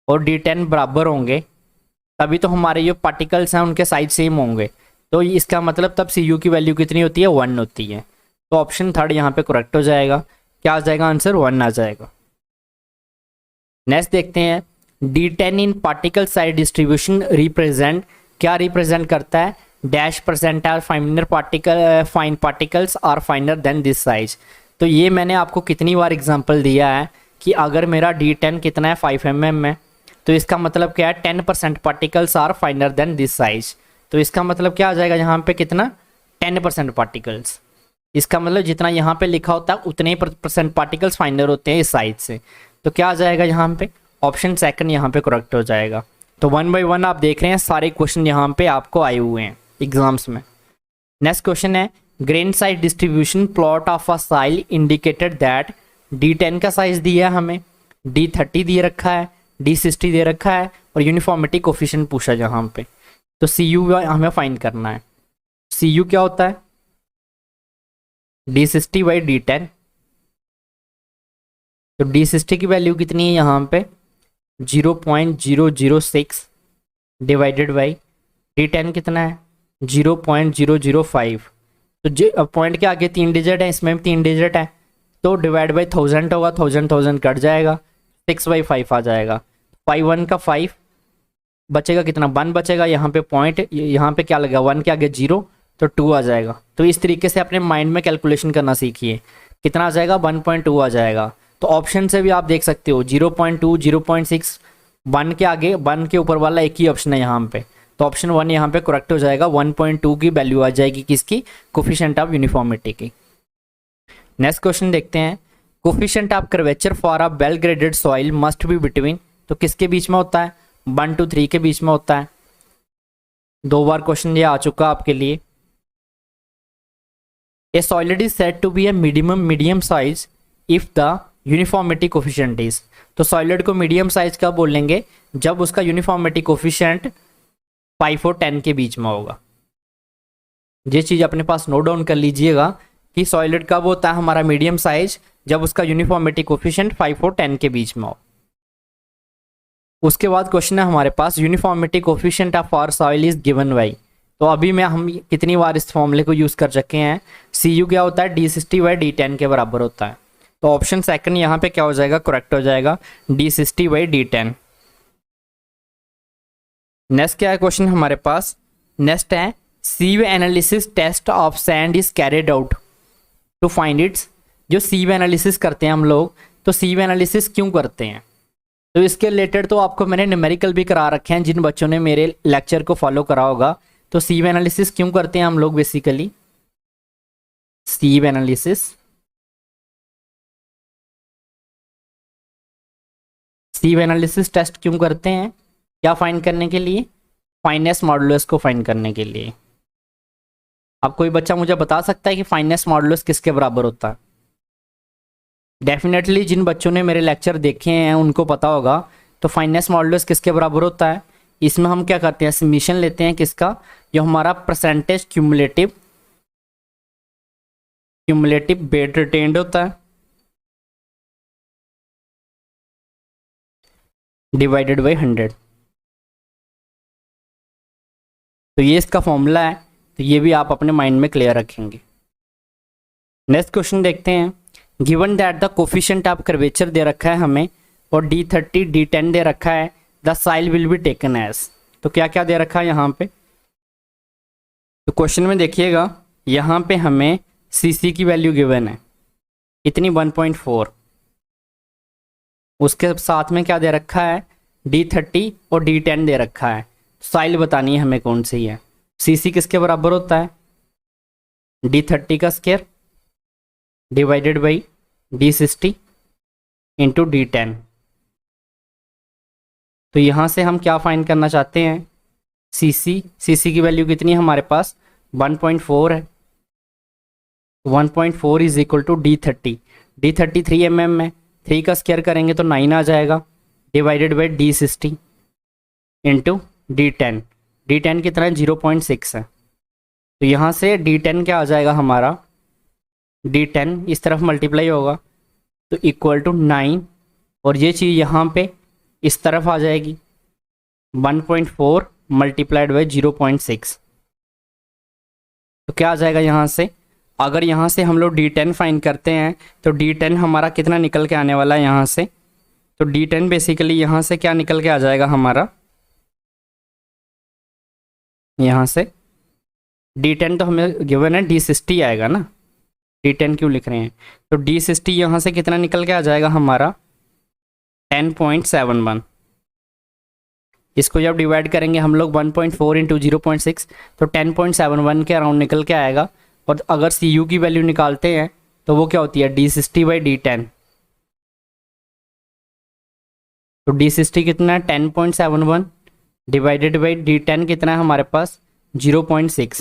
और D10 बराबर होंगे, तभी तो हमारे जो पार्टिकल्स हैं उनके साइज सेम होंगे। तो इसका मतलब तब Cu की वैल्यू कितनी होती है, 1 होती है। तो ऑप्शन 3rd यहाँ पे करेक्ट हो जाएगा। क्या आ जाएगा आंसर, 1 आ जाएगा। नेक्स्ट देखते हैं, D10 in particle size distribution represent, क्या रिप्रेजेंट करता है, dash % fine particles are finer than this size. तो ये मैंने आपको कितनी बार एग्जांपल दिया है कि अगर मेरा D10 कितना है, 5 mm में, तो इसका मतलब क्या है, 10% particles are finer than this size. तो इसका मतलब क्या आ जाएगा यहाँ पे, कितना, 10% पार्टिकल्स। इसका मतलब जितना यहाँ पे लिखा होता है उतने ही % पार्टिकल्स फाइनर होते हैं इस साइज से। तो क्या आ जाएगा यहाँ पे, ऑप्शन 2 यहाँ पे करेक्ट हो जाएगा। तो 1 by 1 आप देख रहे हैं, सारे क्वेश्चन यहाँ पे आपको आए हुए हैं एग्जाम्स में। नेक्स्ट क्वेश्चन है, grain size distribution plot of a soil indicated that. D10 का साइज दिया है हमें, D30 दे रखा है, D60 दे रखा है, और यूनिफॉर्मिटी कोफिशिएंट पूछा जहाँ पे। तो Cu हमें फाइंड करना है। Cu क्या होता है, D60/D10। तो D60 की वैल्यू कितनी है यहाँ पे, 0.006 डिवाइडेड बाई D10 कितना है, 0.005 तो जो पॉइंट के आगे 3 डिजिट है, इसमें भी 3 डिजिट है, तो डिवाइड बाई 1000 होगा, 1000 कट जाएगा, 6/5 आ जाएगा। 5 1 का 5 बचेगा, कितना 1 बचेगा, यहाँ पे पॉइंट, यहाँ पे क्या लगा 1 के आगे 0, तो 2 आ जाएगा। तो इस तरीके से अपने माइंड में कैलकुलेशन करना सीखिए। कितना आ जाएगा 1.2 आ जाएगा। तो ऑप्शन से भी आप देख सकते हो 0.2, 0.6, 1 के आगे 1 के ऊपर वाला एक ही ऑप्शन है यहाँ पे, तो ऑप्शन 1 यहाँ पे करेक्ट हो जाएगा। 1.2 की वैल्यू आ जाएगी किसकी, कोफिशिएंट ऑफ यूनिफॉर्मिटी की। नेक्स्ट क्वेश्चन देखते हैं, coefficient of curvature for a well graded soil must be between, तो किसके बीच में होता है, 1 to 3 के बीच में होता है। 2 बार क्वेश्चन ये आ चुका आपके लिए। A solid is said to be a medium size if the uniformity coefficient is, तो सॉलिड को मीडियम साइज कब बोलेंगे, जब उसका यूनिफॉर्मिटी कोफिशिएंट 5 और 10 के बीच में होगा। ये चीज अपने पास नोट डाउन कर लीजिएगा कि सॉलिड कब होता है हमारा मीडियम साइज, जब उसका यूनिफॉर्मिटी कोफिशिएंट 5 और 10 के बीच में हो। उसके बाद क्वेश्चन है हमारे पास, uniformity coefficient of our soil is given by, तो अभी में हम कितनी बार इस फॉर्मूले को यूज कर चुके हैं। CU क्या होता है, D60/D10 के बराबर होता है। तो ऑप्शन सेकंड यहाँ पे क्या हो जाएगा, करेक्ट हो जाएगा, D60/D10। नेक्स्ट क्या है क्वेश्चन हमारे पास, नेक्स्ट है sieve analysis test of sand is carried out to find its, जो सीव एनालिसिस करते हैं हम लोग, तो सीव एनालिसिस क्यों करते हैं, तो इसके रिलेटेड तो आपको मैंने न्यूमेरिकल भी करा रखे हैं, जिन बच्चों ने मेरे लेक्चर को फॉलो करा होगा। तो सीव एनालिसिस क्यों करते हैं हम लोग, बेसिकली सीव एनालिसिस टेस्ट क्यों करते हैं, क्या फाइंड करने के लिए, फाइनेस मॉडुलस को फाइंड करने के लिए। अब कोई बच्चा मुझे बता सकता है कि फाइनेस मॉडुलस किसके बराबर होता है। डेफिनेटली जिन बच्चों ने मेरे लेक्चर देखे हैं उनको पता होगा। तो फाइनेस मॉडुलस किसके बराबर होता है, इसमें हम क्या करते हैं, समीशन लेते हैं किसका, जो हमारा परसेंटेज क्यूमुलेटिव वेट रिटेन्ड होता है डिवाइडेड बाई 100। तो ये इसका फॉर्मूला है, तो ये भी आप अपने माइंड में क्लियर रखेंगे। नेक्स्ट क्वेश्चन देखते हैं, given that the coefficient of curvature दे रखा है हमें, और D30 D10 दे रखा है, the soil will be taken as, तो क्या क्या दे रखा है यहाँ पे। तो क्वेश्चन में देखिएगा, यहाँ पे हमें CC की वैल्यू गिवन है इतनी 1.4, उसके साथ में क्या दे रखा है, D30 और D10 दे रखा है। साइल बतानी है हमें कौन सी है। CC किसके बराबर होता है, D30 का square divided by D60 into D10। तो यहाँ से हम क्या फाइंड करना चाहते हैं, CC की वैल्यू कितनी है हमारे पास 1.4 है। 1.4 is equal to D30 3 mm है, 3 का स्क्वायर करेंगे तो 9 आ जाएगा, divided by D60 into D10। D10 कितना है 0.6 है। तो यहाँ से D10 क्या आ जाएगा हमारा, D10 इस तरफ मल्टीप्लाई होगा तो इक्वल टू 9, और ये चीज़ यहाँ पे इस तरफ आ जाएगी 1.4 मल्टीप्लाइड बाई 0.6। तो क्या आ जाएगा यहाँ से, अगर यहाँ से हम लोग D10 फाइंड करते हैं तो D10 हमारा कितना निकल के आने वाला है यहाँ से, तो D10 बेसिकली यहाँ से क्या निकल के आ जाएगा हमारा, यहाँ से D10 तो हमें गिवन है D60 आएगा ना, D10 क्यों लिख रहे हैं, तो D60 यहाँ से कितना निकल के आ जाएगा हमारा 10.71। इसको जब डिवाइड करेंगे हम लोग 1.4 इंटू 0.6 तो 10.71 के अराउंड निकल के आएगा। और अगर CU की वैल्यू निकालते हैं तो वो क्या होती है D60/D10। तो D60 कितना है 10.71 डिवाइडेड बाई D10 कितना है हमारे पास 0.6।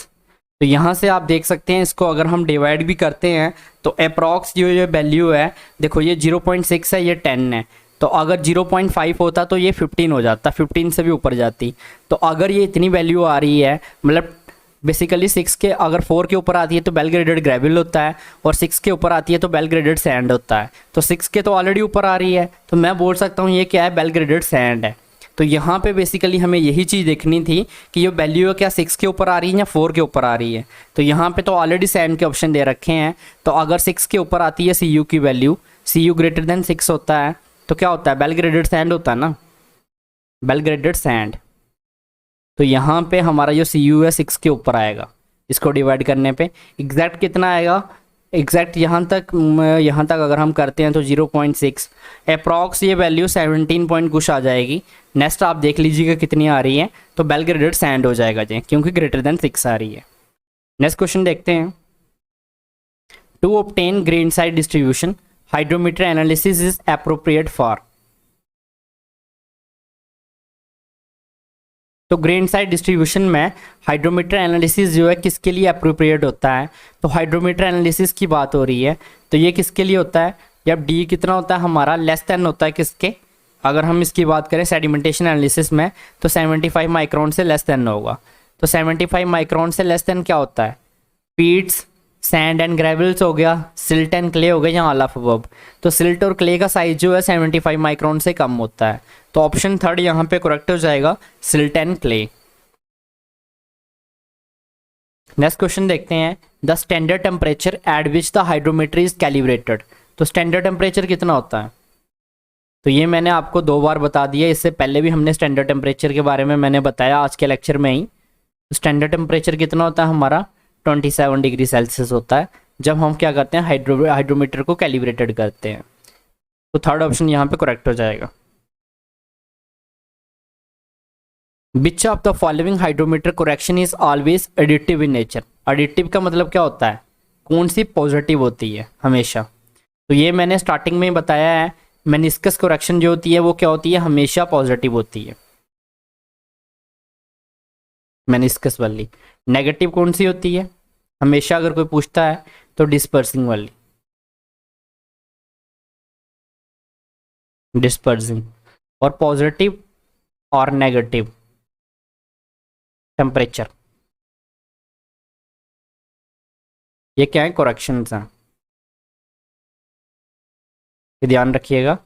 तो यहाँ से आप देख सकते हैं, इसको अगर हम डिवाइड भी करते हैं तो अप्रॉक्स जो ये वैल्यू है, देखो ये 0.6 है, ये 10 है, तो अगर 0.5 होता तो ये 15 हो जाता, 15 से भी ऊपर जाती। तो अगर ये इतनी वैल्यू आ रही है, मतलब बेसिकली 6 के अगर 4 के ऊपर आती है तो वेल ग्रेडेड ग्रेवल होता है, और 6 के ऊपर आती है तो वेल ग्रेडेड सैंड होता है। तो 6 के तो ऑलरेडी ऊपर आ रही है, तो मैं बोल सकता हूँ ये क्या है, वेल ग्रेडेड सैंड है। तो यहाँ पे बेसिकली हमें यही चीज़ देखनी थी कि ये वैल्यू है क्या 6 के ऊपर आ रही है या 4 के ऊपर आ रही है। तो यहाँ पे तो ऑलरेडी सैंड के ऑप्शन दे रखे हैं, तो अगर 6 के ऊपर आती है सी की वैल्यू, सी ग्रेटर देन 6 होता है, तो क्या होता है, बेल ग्रेडेड सैंड होता है ना, बेल ग्रेडेड सैंड। तो यहाँ पे हमारा जो सी है 6 के ऊपर आएगा, इसको डिवाइड करने पे एग्जैक्ट कितना आएगा, एग्जैक्ट यहाँ तक अगर हम करते हैं तो 0.6, अप्रॉक्स ये वैल्यू 17 पॉइंट कुछ आ जाएगी। नेक्स्ट आप देख लीजिएगा कितनी आ रही है, तो बेल ग्रेडेड सैंड हो जाएगा जी, क्योंकि ग्रेटर देन 6 आ रही है। नेक्स्ट क्वेश्चन देखते हैं। To obtain grain size distribution hydrometer analysis is appropriate for. तो ग्रेन साइज डिस्ट्रीब्यूशन में हाइड्रोमीटर एनालिसिस जो है किसके लिए अप्रोप्रिएट होता है, तो हाइड्रोमीटर एनालिसिस की बात हो रही है, तो ये किसके लिए होता है, जब डी कितना होता है हमारा, लेस देन होता है किसके, अगर हम इसकी बात करें सेडिमेंटेशन एनालिसिस में, तो 75 माइक्रोन से लेस देन होगा। तो 75 माइक्रोन से लेस देन क्या होता है, पीट्स, सैंड एंड ग्रेवल्स हो गया, सिल्ट एंड क्ले हो गया, या ऑल ऑफ अबव। तो सिल्ट और क्ले का साइज जो है 75 माइक्रोन से कम होता है, तो ऑप्शन थर्ड यहाँ पे करेक्ट हो जाएगा, silt and clay. Next question देखते हैं। The standard temperature at which the hydrometer is calibrated. तो स्टैंडर्ड टेम्परेचर कितना होता है, तो ये मैंने आपको 2 बार बता दिया, इससे पहले भी हमने स्टैंडर्ड टेम्परेचर के बारे में मैंने बताया आज के लेक्चर में ही। स्टैंडर्ड टेम्परेचर कितना होता है हमारा, 27 डिग्री सेल्सियस होता है, जब हम क्या करते हैं हाइड्रोमीटर को कैलिब्रेटेड करते हैं। तो थर्ड ऑप्शन यहाँ पे करेक्ट हो जाएगा। विच of the following hydrometer correction is always additive in nature. Additive का मतलब क्या होता है, कौन सी पॉजिटिव होती है हमेशा, तो ये मैंने स्टार्टिंग में ही बताया है, मेनिस्कस करेक्शन जो होती है वो क्या होती है, हमेशा पॉजिटिव होती है, मेनिस्कस वाली। नेगेटिव कौन सी होती है, हमेशा अगर कोई पूछता है तो डिस्पर्सिंग वाली, डिस्पर्सिंग। और पॉजिटिव और नेगेटिव टेम्परेचर, ये क्या है, करेक्शंस हैं, ये ध्यान रखिएगा।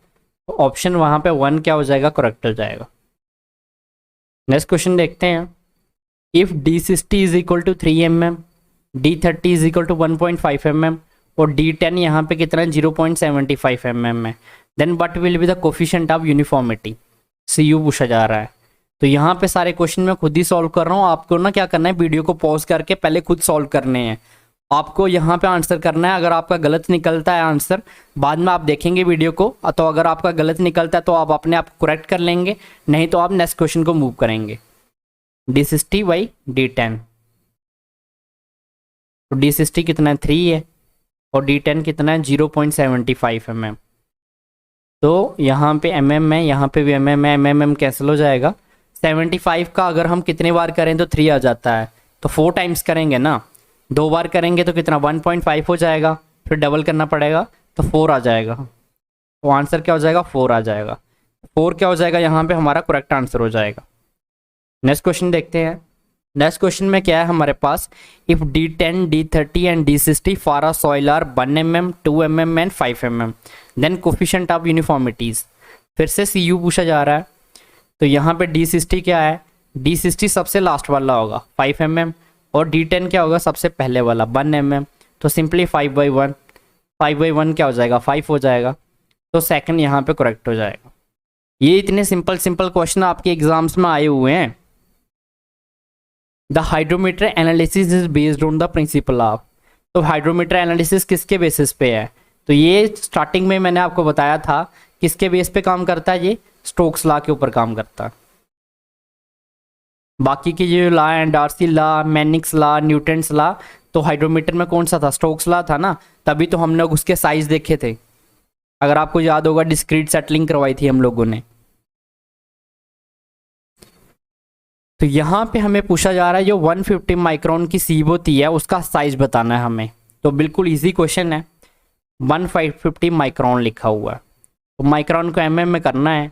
ऑप्शन वहां पे 1 क्या हो जाएगा, करेक्ट हो जाएगा। नेक्स्ट क्वेश्चन देखते हैं। If D60 is equal to 3 mm, D30 is equal to 1.5 mm और D10 यहाँ पे कितना 0.75 mm है, then what will be the coefficient of uniformity. CU पूछा जा रहा है। तो यहाँ पे सारे क्वेश्चन मैं खुद ही सॉल्व कर रहा हूँ, आपको ना क्या करना है, वीडियो को पॉज करके पहले खुद सॉल्व करने हैं, आपको यहाँ पे आंसर करना है। अगर आपका गलत निकलता है आंसर, बाद में आप देखेंगे वीडियो को, तो अगर आपका गलत निकलता है तो आप अपने आप करेक्ट कर लेंगे, नहीं तो आप नेक्स्ट क्वेश्चन को मूव करेंगे। D60 बाई D10, तो D60 कितना है 3 है और D10 कितना है 0.75 mm। तो यहाँ पे mm है, यहाँ पे भी mm है, mm कैंसिल हो जाएगा। 75 का अगर हम कितने बार करें तो 3 आ जाता है, तो 4 टाइम्स करेंगे ना, 2 बार करेंगे तो कितना 1.5 हो जाएगा, फिर डबल करना पड़ेगा तो 4 आ जाएगा। तो आंसर क्या हो जाएगा, 4 आ जाएगा। 4 क्या हो जाएगा, यहाँ पे हमारा करेक्ट आंसर हो जाएगा। नेक्स्ट क्वेश्चन देखते हैं। नेक्स्ट क्वेश्चन में क्या है हमारे पास, if D10, D30 and D60 for a soil are 1 mm, 2 mm and 5 mm, then coefficient of uniformities. फिर से CU पूछा जा रहा है। तो यहाँ पे D60 क्या है, D60 सबसे लास्ट वाला होगा 5 mm और D10 क्या होगा, सबसे पहले वाला 1 mm। तो सिंपली 5/1, 5/1 क्या हो जाएगा, 5 हो जाएगा। तो सेकंड यहाँ पे करेक्ट हो जाएगा। ये इतने सिंपल क्वेश्चन आपके एग्जाम्स में आए हुए हैं। The hydrometer analysis is based on the principle of. तो हाइड्रोमीटर एनालिसिस किसके बेसिस पे है, तो ये स्टार्टिंग में मैंने आपको बताया था किसके बेस पे काम करता है, ये स्टोक्स लॉ के ऊपर काम करता है। बाकी की जो लॉ हैं, डार्सी लॉ, मैनिक्स लॉ, न्यूटन्स लॉ, तो हाइड्रोमीटर में कौन सा था, स्टोक्स लॉ था ना, तभी तो हम लोग उसके साइज देखे थे। अगर आपको याद होगा डिस्क्रीट सेटलिंग करवाई थी हम लोगों ने। तो यहाँ पे हमें पूछा जा रहा है जो 150 माइक्रोन की सीब होती है उसका साइज बताना है हमें। तो बिल्कुल इजी क्वेश्चन है, 150 माइक्रोन लिखा हुआ है, तो माइक्रोन को mm में करना है,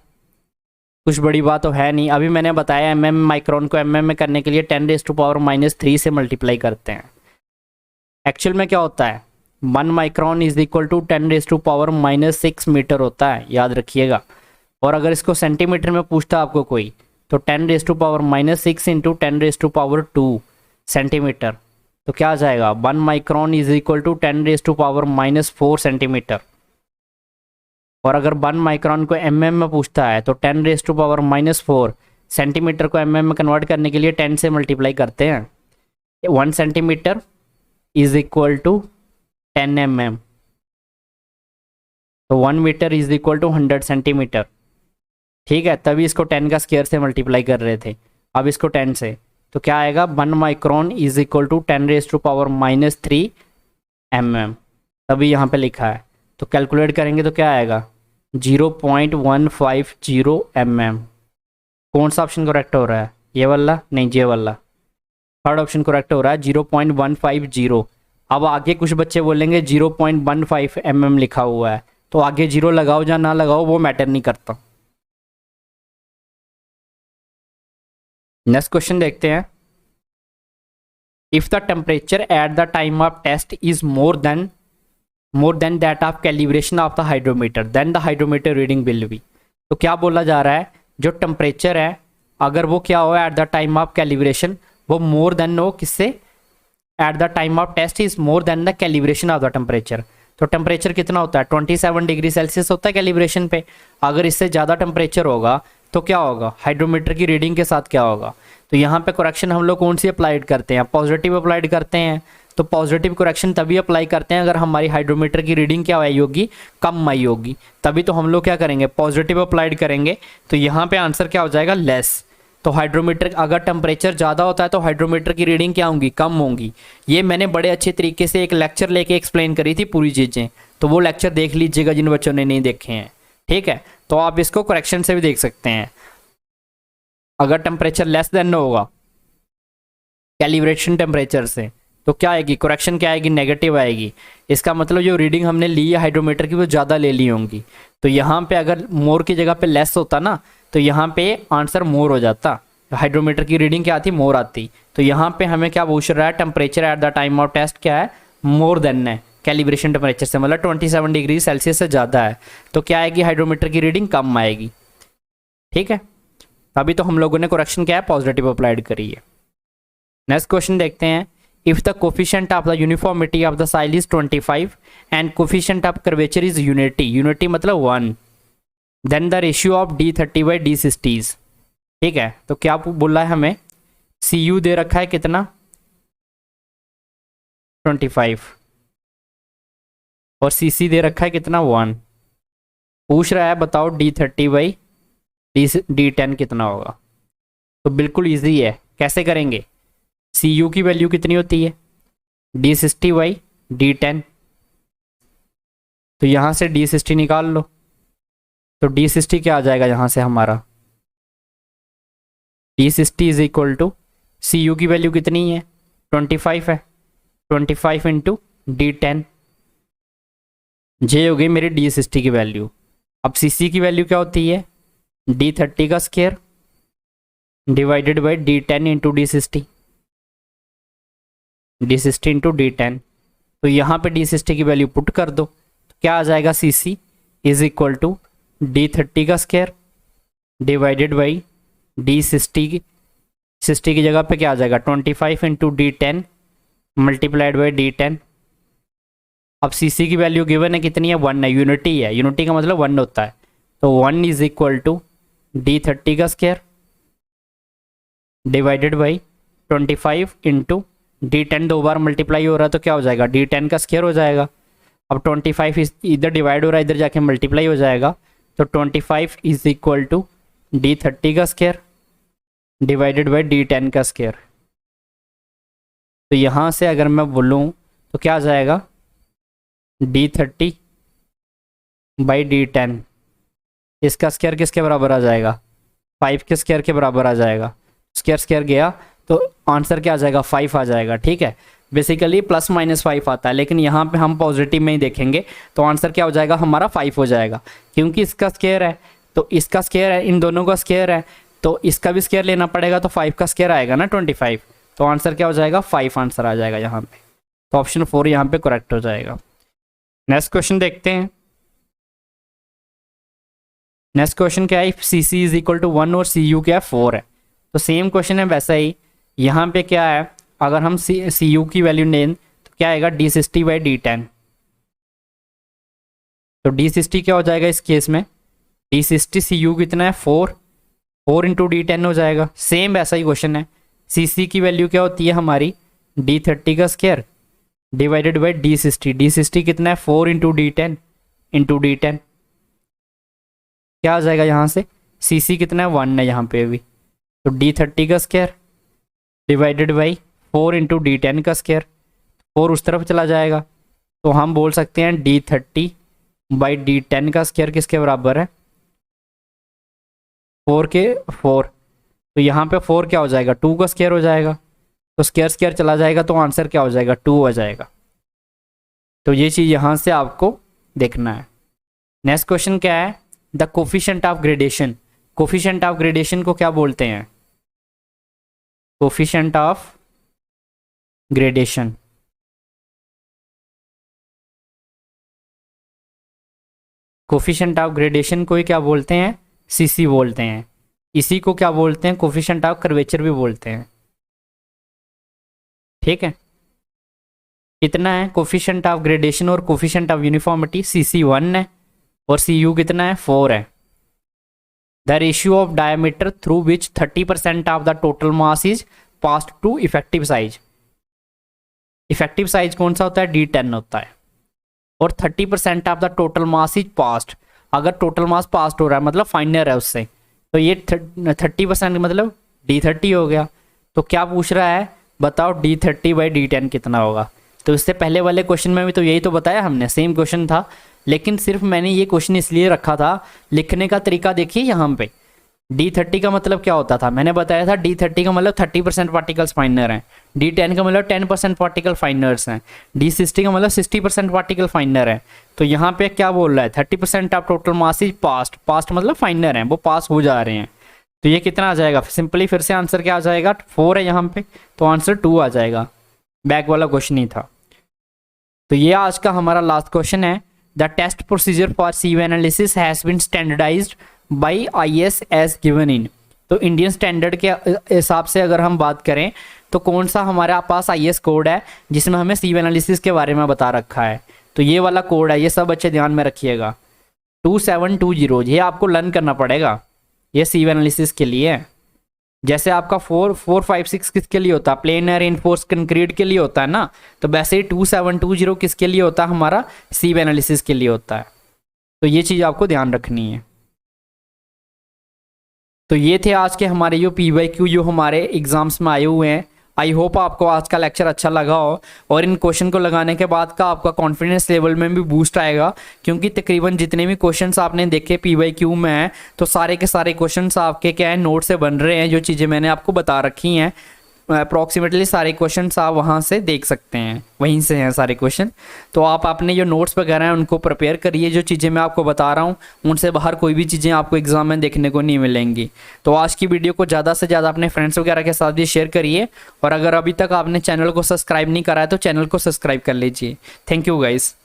कुछ बड़ी बात तो है नहीं। अभी मैंने बताया माइक्रोन को mm में करने के लिए 10⁻³ से मल्टीप्लाई करते हैं। एक्चुअल में क्या होता है, 1 micron is equal to 10⁻⁻6 metre होता है, याद रखिएगा। और अगर इसको सेंटीमीटर में पूछता आपको कोई, तो 10⁻⁻6 इंटू 10⁻2 सेंटीमीटर, तो क्या आ जाएगा 1 micron is equal to 10⁻⁻4 centimetre. और अगर 1 माइक्रोन को mm में पूछता है तो 10⁻⁻4 सेंटीमीटर को mm में कन्वर्ट करने के लिए 10 से मल्टीप्लाई करते हैं। 1 centimetre is equal to 10 mm, तो 1 metre is equal to 100 centimetre. ठीक है, तभी इसको 10 का स्क्वायर से मल्टीप्लाई कर रहे थे, अब इसको 10 से, तो क्या आएगा 1 micron is equal to 10⁻³ mm, तभी यहाँ पे लिखा है। तो कैलकुलेट करेंगे तो क्या आएगा 0.150 mm। कौन सा ऑप्शन करेक्ट हो रहा है, ये वाला? नहीं, ये वाला थर्ड ऑप्शन करेक्ट हो रहा है, 0.150। अब आगे कुछ बच्चे बोलेंगे 0.15 mm लिखा हुआ है, तो आगे जीरो लगाओ या ना लगाओ वो मैटर नहीं करता। नेक्स्ट क्वेश्चन देखते हैं। If the temperature at the time of test is more than that of calibration of the hydrometer, then the hydrometer reading will be. तो क्या बोला जा रहा है, जो टेम्परेचर है अगर वो क्या हो at the time of calibration, वो मोर देन हो किससे, at the time of test is more than the calibration of the temperature. तो टेम्परेचर कितना होता है 27 डिग्री सेल्सियस होता है कैलिब्रेशन पे। अगर इससे ज़्यादा टेम्परेचर होगा तो क्या होगा, हाइड्रोमीटर की रीडिंग के साथ क्या होगा। तो यहाँ पे करेक्शन हम लोग कौन सी अप्लाइड करते हैं, पॉजिटिव अप्लाइड करते हैं। तो पॉजिटिव करेक्शन तभी अप्लाई करते हैं अगर हमारी हाइड्रोमीटर की रीडिंग क्या आई होगी, कम आई होगी, तभी तो हम लोग क्या करेंगे, पॉजिटिव अप्लाइड करेंगे। तो यहाँ पे आंसर क्या हो जाएगा, लेस। तो हाइड्रोमीटर अगर टेम्परेचर ज़्यादा होता है तो हाइड्रोमीटर की रीडिंग क्या होंगी, कम होंगी। ये मैंने बड़े अच्छे तरीके से एक लेक्चर लेके एक्सप्लेन करी थी पूरी चीज़ें, तो वो लेक्चर देख लीजिएगा जिन बच्चों ने नहीं देखे हैं। ठीक है, तो आप इसको करेक्शन से भी देख सकते हैं। अगर टेम्परेचर लेस देन होगा कैलिब्रेशन टेम्परेचर से, तो क्या आएगी, करेक्शन क्या आएगी, नेगेटिव आएगी। इसका मतलब जो रीडिंग हमने ली है हाइड्रोमीटर की वो ज़्यादा ले ली होंगी। तो यहाँ पे अगर मोर की जगह पे लेस होता ना, तो यहाँ पे आंसर मोर हो जाता, हाइड्रोमीटर की रीडिंग क्या आती, मोर आती। तो यहाँ पे हमें क्या पूछ रहा है, temperature at the time of test क्या है, मोर देन है कैलिब्रेशन टेम्परेचर से, मतलब 27 डिग्री सेल्सियस से ज़्यादा है। तो क्या आएगी, हाइड्रोमीटर की रीडिंग कम आएगी। ठीक है, अभी तो हम लोगों ने करेक्शन क्या है, पॉजिटिव अप्लाइड करी है। नेक्स्ट क्वेश्चन देखते हैं। If the coefficient of the uniformity of the soil is 25 and coefficient of curvature is unity, unity मतलब 1, then the ratio of D30/D60 is. ठीक है, तो क्या बोला है हमें, CU दे रखा है कितना 25 और CC दे रखा है कितना 1। पूछ रहा है बताओ D30/D10 कितना होगा। तो बिल्कुल इजी है, कैसे करेंगे, CU की वैल्यू कितनी होती है D60/D10, तो यहाँ से D60 निकाल लो। तो D60 क्या आ जाएगा यहाँ से हमारा, D60 is equal to CU की वैल्यू कितनी है 25 है, 25 इंटू D10, जे हो गई मेरी D60 की वैल्यू। अब CC की वैल्यू क्या होती है D30 का square divided by D10 into D60 into D10। तो यहाँ पे D60 की वैल्यू पुट कर दो, तो क्या आ जाएगा CC is equal to D30 का स्क्वायर डिवाइडेड बाई D60 की जगह पे क्या आ जाएगा 25 into D10 multiplied by D10। अब CC की वैल्यू गिवन है कितनी है 1 है, यूनिटी है, यूनिटी का मतलब 1 होता है। तो 1 इज इक्वल टू D30 का square divided by 25 into D10, 2 bar multiply हो रहा है तो क्या हो जाएगा D10 का स्क्वायर हो जाएगा। अब 25 इधर डिवाइड हो रहा है, इधर जाके मल्टीप्लाई हो जाएगा। तो 25 इज इक्वल टू D30 का स्क्वायर डिवाइडेड बाई D10 का स्क्वायर। तो यहाँ से अगर मैं बोलूँ तो क्या आ जाएगा D30/D10, इसका स्क्वायर किसके बराबर आ जाएगा 5 के स्क्वायर के बराबर आ जाएगा। स्क्वायर गया तो आंसर क्या आ जाएगा 5 आ जाएगा। ठीक है, बेसिकली ±5 आता है, लेकिन यहाँ पे हम पॉजिटिव में ही देखेंगे तो आंसर क्या हो जाएगा हमारा 5 हो जाएगा, क्योंकि इसका स्क्वायर है तो इसका स्क्वायर है, इन दोनों का स्क्वायर है तो इसका भी स्क्वायर लेना पड़ेगा, तो 5 का स्क्वायर आएगा ना 25, तो आंसर क्या हो जाएगा 5 आंसर आ जाएगा यहाँ पे। तो ऑप्शन 4 यहाँ पे करेक्ट हो जाएगा। नेक्स्ट क्वेश्चन देखते हैं। नेक्स्ट क्वेश्चन क्या है, सी सी इज इक्वल टू 1 और सी यू क्या है 4 है। तो सेम क्वेश्चन है वैसा ही, यहाँ पे क्या है, अगर हम सी यू की वैल्यू लें तो क्या आएगा D60/D10। तो D60 क्या हो जाएगा इस केस में, D60 सी यू कितना है 4, 4 इंटू D10 हो जाएगा। सेम वैसा ही क्वेश्चन है, सी सी की वैल्यू क्या होती है हमारी D30 का square divided by D60। D60 कितना है 4 इंटू D10 इंटू D10, क्या आ जाएगा यहाँ से, सी सी कितना है 1 है यहाँ पे भी, तो D30 का square divided by 4 into D10 का स्क्वायर, 4 उस तरफ चला जाएगा, तो हम बोल सकते हैं D30/D10 का स्क्वायर किसके बराबर है 4 के 4। तो यहाँ पे 4 क्या हो जाएगा 2 का स्क्वायर हो जाएगा, तो स्क्वायर स्क्वायर चला जाएगा तो आंसर क्या हो जाएगा 2 हो जाएगा। तो ये चीज़ यहाँ से आपको देखना है। नेक्स्ट क्वेश्चन क्या है, the coefficient of gradation. Coefficient of gradation को क्या बोलते हैं, coefficient of gradation. Coefficient of gradation को ही क्या बोलते हैं, सीसी बोलते हैं। इसी को क्या बोलते हैं, कोफिशिएंट ऑफ कर्वेचर भी बोलते हैं। ठीक है, कितना है कोफिशिएंट ऑफ ग्रेडेशन और कोफिशिएंट ऑफ यूनिफॉर्मिटी, सीसी 1 है और सी यू कितना है 4 है। The ratio of diameter through which 30% of the total mass is passed to effective size. Effective size कौन सा होता है, D10 होता है, और 30% of the total mass is passed. अगर टोटल मास पास्ट हो रहा है मतलब फाइनर है उससे, तो ये 30% मतलब D30 हो गया। तो क्या पूछ रहा है, बताओ D30/D10 कितना होगा। तो इससे पहले वाले क्वेश्चन में भी तो यही तो बताया हमने, सेम क्वेश्चन था, लेकिन सिर्फ मैंने ये क्वेश्चन इसलिए रखा था, लिखने का तरीका देखिए यहाँ पे। D30 का मतलब क्या होता था, मैंने बताया था D30 का मतलब 30% पार्टिकल्स फाइनर हैं, D10 का मतलब 10% पार्टिकल फाइनर्स हैं, D60 का मतलब 60% पार्टिकल फाइनर है। तो यहाँ पे क्या बोल रहा है, 30% of total mass is past, past मतलब फाइनर हैं, वो पास हो जा रहे हैं। तो ये कितना आ जाएगा, सिंपली फिर से आंसर क्या आ जाएगा, 4 है यहाँ पे, तो आंसर 2 आ जाएगा, बैक वाला क्वेश्चन ही था। तो ये आज का हमारा लास्ट क्वेश्चन है, the test procedure for sieve analysis has been standardized by IS as given in. तो इंडियन स्टैंडर्ड के हिसाब से अगर हम बात करें तो कौन सा हमारे पास IS कोड है जिसमें हमें सीव एनालिसिस के बारे में बता रखा है, तो ये वाला कोड है, ये सब अच्छे ध्यान में रखिएगा, 2720। ये आपको लर्न करना पड़ेगा, ये सीव एनालिसिस के लिए है। जैसे आपका 456 किसके लिए होता है, प्लेन रेनफोर्स कंक्रीट के लिए होता है ना, तो वैसे ही 2720 किसके लिए होता है, हमारा सीव एनालिसिस के लिए होता है। तो ये चीज़ आपको ध्यान रखनी है। तो ये थे आज के हमारे जो PYQ जो हमारे एग्जाम्स में आए हुए हैं। आई होप आपको आज का लेक्चर अच्छा लगा हो, और इन क्वेश्चन को लगाने के बाद का आपका कॉन्फिडेंस लेवल में भी बूस्ट आएगा, क्योंकि तकरीबन जितने भी क्वेश्चंस आपने देखे PYQ में हैं, तो सारे के सारे क्वेश्चंस आपके क्या है नोट से बन रहे हैं। जो चीज़ें मैंने आपको बता रखी हैं अप्रॉक्सीमेटली सारे क्वेश्चंस आप वहाँ से देख सकते हैं, वहीं से हैं सारे क्वेश्चन। तो आप अपने जो नोट्स वगैरह हैं उनको प्रिपेयर करिए, जो चीज़ें मैं आपको बता रहा हूँ उनसे बाहर कोई भी चीज़ें आपको एग्जाम में देखने को नहीं मिलेंगी। तो आज की वीडियो को ज़्यादा से ज़्यादा अपने फ्रेंड्स वगैरह के साथ भी शेयर करिए, और अगर अभी तक आपने चैनल को सब्सक्राइब नहीं करा है तो चैनल को सब्सक्राइब कर लीजिए। Thank you guys.